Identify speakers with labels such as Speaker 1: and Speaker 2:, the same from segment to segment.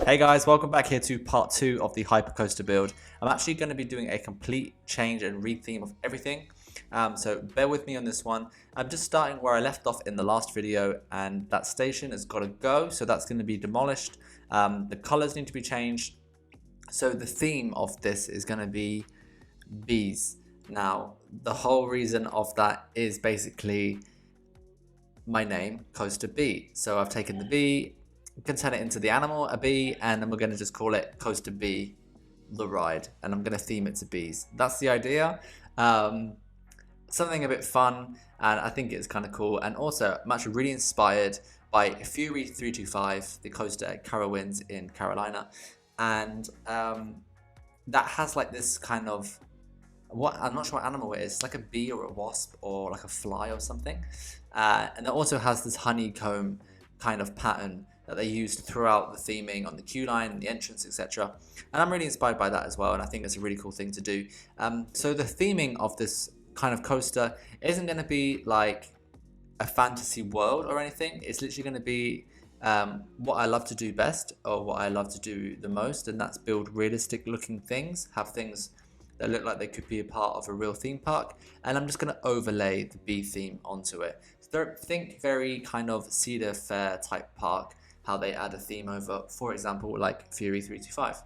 Speaker 1: Hey guys, welcome back here to part 2 of the Hypercoaster build. I'm actually going to be doing a complete change and retheme of everything, so bear with me on this one. I'm just starting where I left off in the last video, and that station has got to go, so that's going to be demolished. The colors need to be changed, so the theme of this is going to be bees. Now, the whole reason of that is basically my name, Coaster Bee. So I've taken the bee, can turn it into the animal, a bee, and then we're going to just call it Coaster Bee, the ride, and I'm going to theme it to bees. That's the idea. Something a bit fun, and I think it's kind of cool. And also, I'm actually really inspired by Fury 325, the coaster at Carowinds in Carolina, and that has like this kind of I'm not sure what animal it is. It's like a bee or a wasp or like a fly or something, and it also has this honeycomb kind of pattern that they used throughout the theming on the queue line, the entrance, etc. And I'm really inspired by that as well, and I think it's a really cool thing to do. So the theming of this kind of coaster isn't going to be like a fantasy world or anything. It's literally going to be what I love to do best, or what I love to do the most, and that's build realistic looking things, have things that look like they could be a part of a real theme park, and I'm just going to overlay the bee theme onto it. So think very kind of Cedar Fair type park, how they add a theme over, for example, like Fury 325.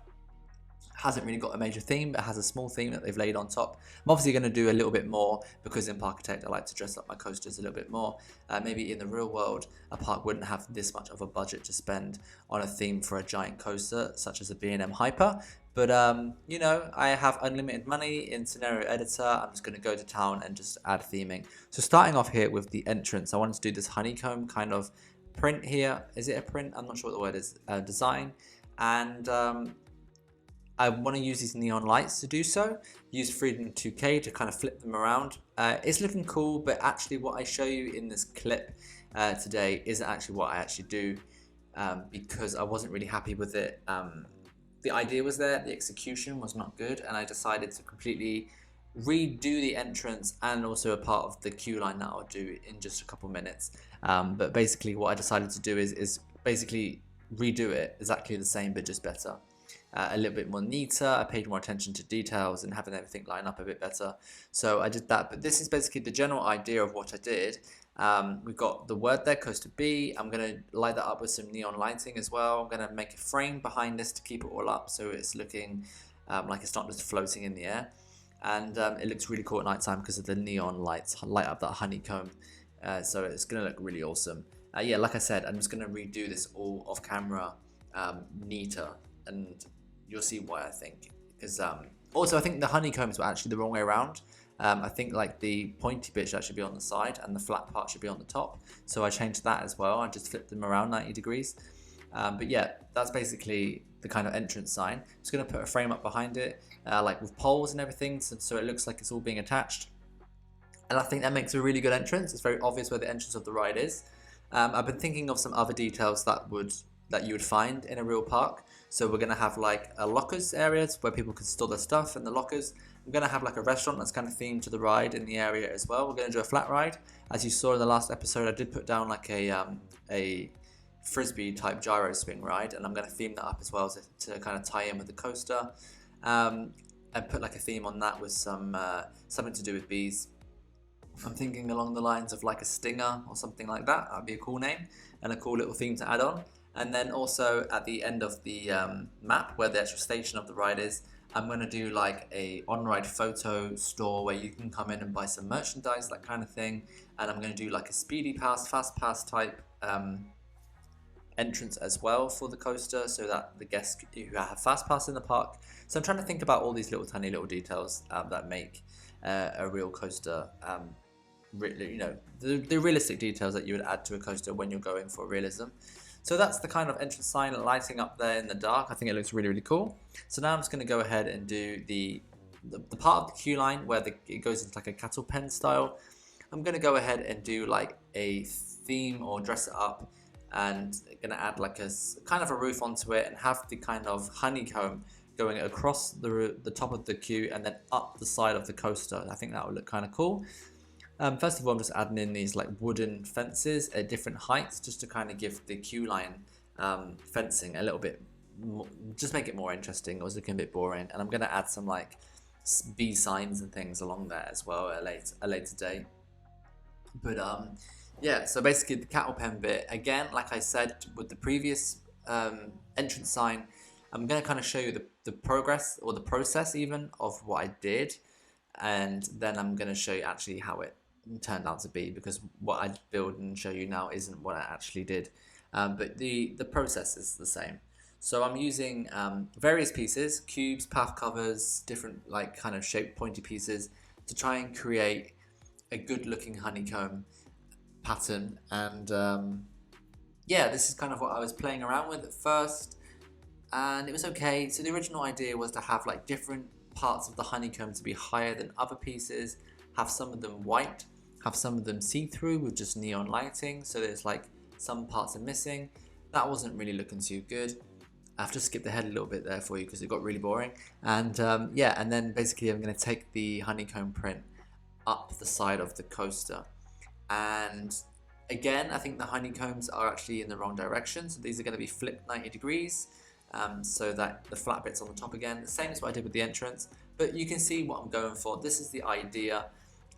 Speaker 1: Hasn't really got a major theme, but has a small theme that they've laid on top. I'm obviously going to do a little bit more because in Parkitect I like to dress up my coasters a little bit more. Maybe in the real world, a park wouldn't have this much of a budget to spend on a theme for a giant coaster such as a B&M Hyper. But you know, I have unlimited money in Scenario Editor. I'm just going to go to town and just add theming. So starting off here with the entrance, I wanted to do this honeycomb kind of print here. Is it a print? I'm not sure what the word is. Design. And I want to use these neon lights to do so. Use Freedom 2K to kind of flip them around. It's looking cool, but actually what I show you in this clip today isn't actually what I actually do, because I wasn't really happy with it. The idea was there, the execution was not good, and I decided to completely redo the entrance and also a part of the queue line that I'll do in just a couple minutes. But basically what I decided to do is basically redo it exactly the same, but just better. A little bit more neater. I paid more attention to details and having everything line up a bit better. So I did that, but this is basically the general idea of what I did. We've got the word there, Coaster B. I'm going to light that up with some neon lighting as well. I'm going to make a frame behind this to keep it all up so it's looking like it's not just floating in the air. And it looks really cool at night time because of the neon lights light up that honeycomb. So it's going to look really awesome. Yeah, like I said, I'm just going to redo this all off camera, neater, and you'll see why I think. Because also I think the honeycombs were actually the wrong way around. I think like the pointy bit should actually be on the side and the flat part should be on the top. So I changed that as well. I just flipped them around 90 degrees. But yeah, that's basically the kind of entrance sign. I'm just going to put a frame up behind it, like with poles and everything, so it looks like it's all being attached. And I think that makes a really good entrance. It's very obvious where the entrance of the ride is. I've been thinking of some other details that you would find in a real park. So we're going to have like a lockers areas where people can store their stuff in the lockers. I'm going to have like a restaurant that's kind of themed to the ride in the area as well. We're going to do a flat ride. As you saw in the last episode, I did put down like a frisbee type gyro swing ride, and I'm going to theme that up as well to kind of tie in with the coaster. And put like a theme on that with something to do with bees. I'm thinking along the lines of like a stinger or something like that. That'd be a cool name and a cool little theme to add on. And then also at the end of the map where the actual station of the ride is, I'm going to do like a on-ride photo store where you can come in and buy some merchandise, that kind of thing. And I'm going to do like a speedy pass, fast pass type entrance as well for the coaster, so that the guests who have fast pass in the park. So I'm trying to think about all these little tiny little details that make a real coaster, you know, the realistic details that you would add to a coaster when you're going for realism. So that's the kind of entrance sign lighting up there in the dark. I think it looks really, really cool. So now I'm just going to go ahead and do the part of the queue line where it goes into like a cattle pen style. I'm going to go ahead and do like a theme or dress it up, and going to add like a kind of a roof onto it and have the kind of honeycomb going across the top of the queue and then up the side of the coaster. I think that would look kind of cool. First of all, I'm just adding in these like wooden fences at different heights just to kind of give the queue line fencing a little bit just make it more interesting. It was looking a bit boring, and I'm going to add some like bee signs and things along there as well at a later date. But yeah, so basically the cattle pen bit, again, like I said with the previous entrance sign, I'm going to kind of show you the progress or the process even of what I did, and then I'm going to show you actually how it turned out to be, because what I build and show you now isn't what I actually did. But the process is the same. So I'm using various pieces, cubes, path covers, different like kind of shaped pointy pieces to try and create a good looking honeycomb pattern. And yeah, this is kind of what I was playing around with at first, and it was okay. So the original idea was to have like different parts of the honeycomb to be higher than other pieces, have some of them white, have some of them see-through with just neon lighting, so there's like some parts are missing. That wasn't really looking too good. I've just skipped ahead a little bit there for you because it got really boring. And yeah, and then basically I'm going to take the honeycomb print up the side of the coaster. And again, I think the honeycombs are actually in the wrong direction. So these are going to be flipped 90 degrees so that the flat bit's on the top again. The same as what I did with the entrance, but you can see what I'm going for. This is the idea.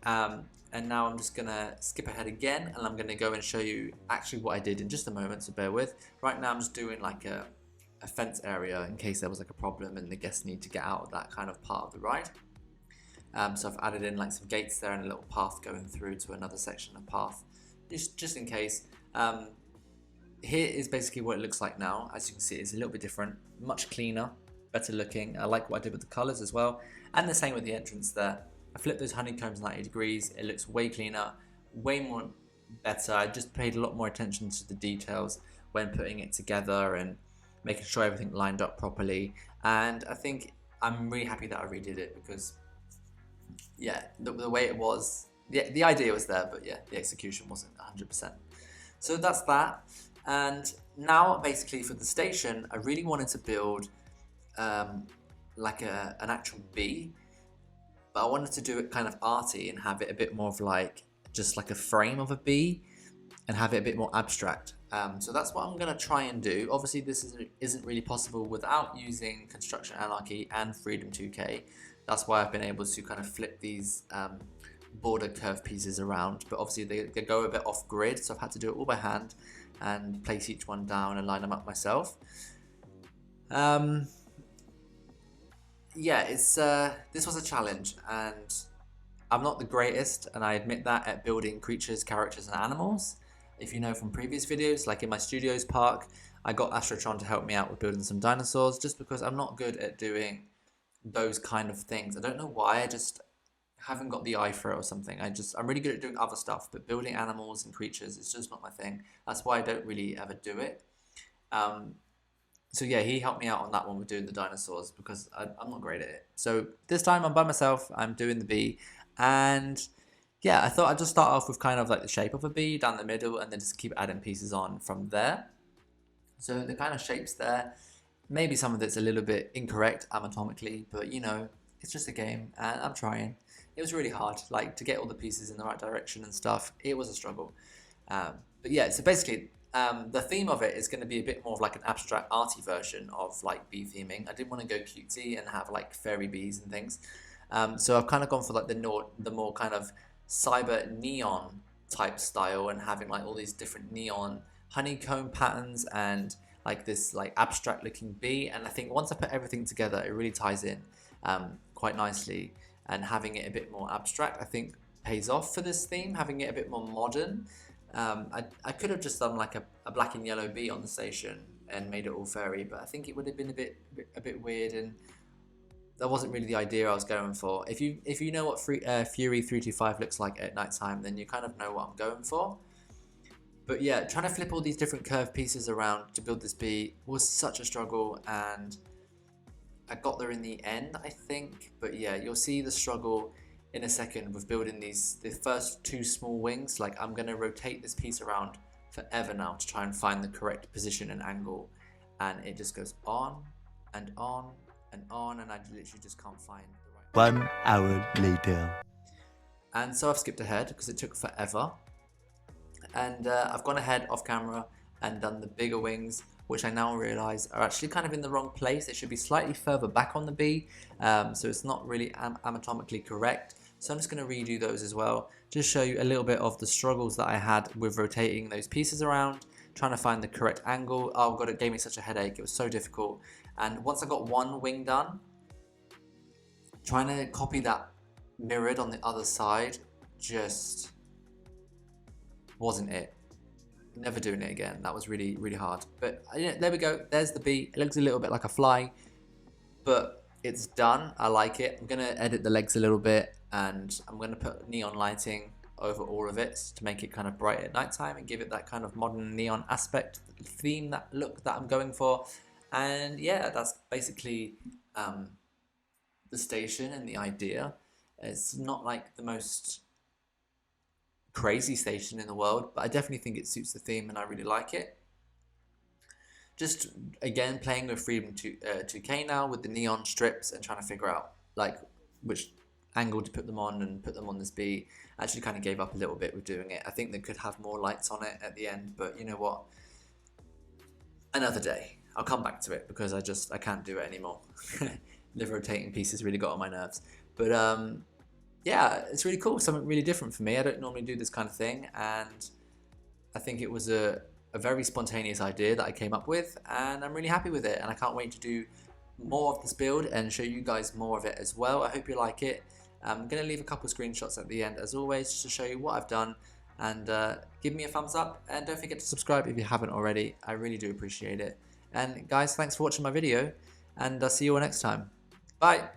Speaker 1: And now I'm just going to skip ahead again, and I'm going to go and show you actually what I did in just a moment, so bear with. Right now I'm just doing like a fence area in case there was like a problem and the guests need to get out of that kind of part of the ride. So I've added in like some gates there and a little path going through to another section of path, just in case. Here is basically what it looks like now. As you can see, it's a little bit different, much cleaner, better looking. I like what I did with the colors as well, and the same with the entrance there. I flipped those honeycombs 90 degrees. It looks way cleaner, way more better. I just paid a lot more attention to the details when putting it together and making sure everything lined up properly. And I think I'm really happy that I redid it, because yeah, the way it was, the idea was there, but yeah, the execution wasn't 100%. So that's that. And now basically for the station, I really wanted to build like an actual bee, but I wanted to do it kind of arty and have it a bit more of like just like a frame of a bee and have it a bit more abstract. So that's what I'm going to try and do. Obviously this isn't really possible without using Construction Anarchy and Freedom 2K. That's why I've been able to kind of flip these border curve pieces around, but obviously they go a bit off grid, so I've had to do it all by hand and place each one down and line them up myself. Yeah, this was a challenge, and I'm not the greatest, and I admit that, at building creatures, characters, and animals. If you know from previous videos, like in my studios park, I got Astrotron to help me out with building some dinosaurs, just because I'm not good at doing those kind of things. I don't know why, I just haven't got the eye for it or something. I'm really good at doing other stuff, but building animals and creatures is just not my thing. That's why I don't really ever do it. So yeah, he helped me out on that one with doing the dinosaurs, because I'm not great at it. So this time I'm by myself, I'm doing the bee, and yeah, I thought I'd just start off with kind of like the shape of a bee down the middle, and then just keep adding pieces on from there. So the kind of shapes there, maybe some of it's a little bit incorrect anatomically, but you know, it's just a game and I'm trying. It was really hard, like to get all the pieces in the right direction and stuff. It was a struggle. But yeah, so basically the theme of it is going to be a bit more of like an abstract arty version of like bee theming. I didn't want to go cutesy and have like fairy bees and things. So I've kind of gone for like the more kind of cyber neon type style, and having like all these different neon honeycomb patterns and like this like abstract looking bee. And I think once I put everything together, it really ties in quite nicely, and having it a bit more abstract I think pays off for this theme, having it a bit more modern. I could have just done like a black and yellow bee on the station and made it all fairy, but I think it would have been a bit weird, and that wasn't really the idea I was going for. If you know what Fury 325 looks like at night time, then you kind of know what I'm going for. But yeah, trying to flip all these different curved pieces around to build this bee was such a struggle, and I got there in the end, I think. But yeah, you'll see the struggle in a second with building the first two small wings. Like, I'm going to rotate this piece around forever now to try and find the correct position and angle, and it just goes on and on and on, and I literally just can't find the right.
Speaker 2: 1 hour later.
Speaker 1: And so I've skipped ahead because it took forever, and I've gone ahead off camera and done the bigger wings which I now realize are actually kind of in the wrong place. It should be slightly further back on the B, so it's not really anatomically correct. So I'm just going to redo those as well, just show you a little bit of the struggles that I had with rotating those pieces around, trying to find the correct angle. Oh god, it gave me such a headache. It was so difficult. And once I got one wing done, trying to copy that mirrored on the other side just wasn't it. Never doing it again. That was really, really hard. But there we go. There's the B. It looks a little bit like a fly, but it's done. I like it. I'm going to edit the legs a little bit, and I'm going to put neon lighting over all of it to make it kind of bright at nighttime and give it that kind of modern neon aspect theme, that look that I'm going for. And yeah, that's basically the station and the idea. It's not like the most crazy station in the world, but I definitely think it suits the theme and I really like it. Just again playing with Freedom 2K now with the neon strips and trying to figure out like which angle to put them on and put them on this B. I actually kind of gave up a little bit with doing it. I think they could have more lights on it at the end, but you know what, another day. I'll come back to it because I can't do it anymore. The rotating pieces really got on my nerves. But yeah, it's really cool, something really different for me. I don't normally do this kind of thing, and I think it was a very spontaneous idea that I came up with, and I'm really happy with it, and I can't wait to do more of this build and show you guys more of it as well. I hope you like it. I'm going to leave a couple of screenshots at the end as always just to show you what I've done, and give me a thumbs up, and don't forget to subscribe if you haven't already. I really do appreciate it. And guys, thanks for watching my video, and I'll see you all next time. Bye!